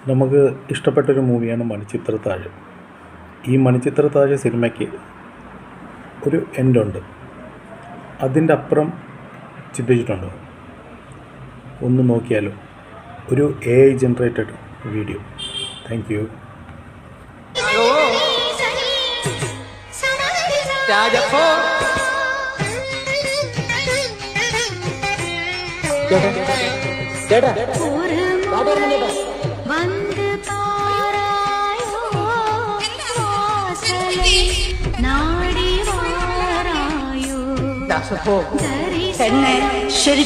നമുക്ക് ഇഷ്ടപ്പെട്ടൊരു മൂവിയാണ് മണിച്ചിത്രത്താഴ്. ഈ മണിച്ചിത്രത്താഴ് സിനിമയ്ക്ക് ഒരു എൻഡുണ്ട്. അതിൻ്റെ അപ്പുറം ചിന്തിച്ചിട്ടുണ്ടോ? ഒന്ന് നോക്കിയാലോ. ഒരു AI generated video. Thank you. ശരി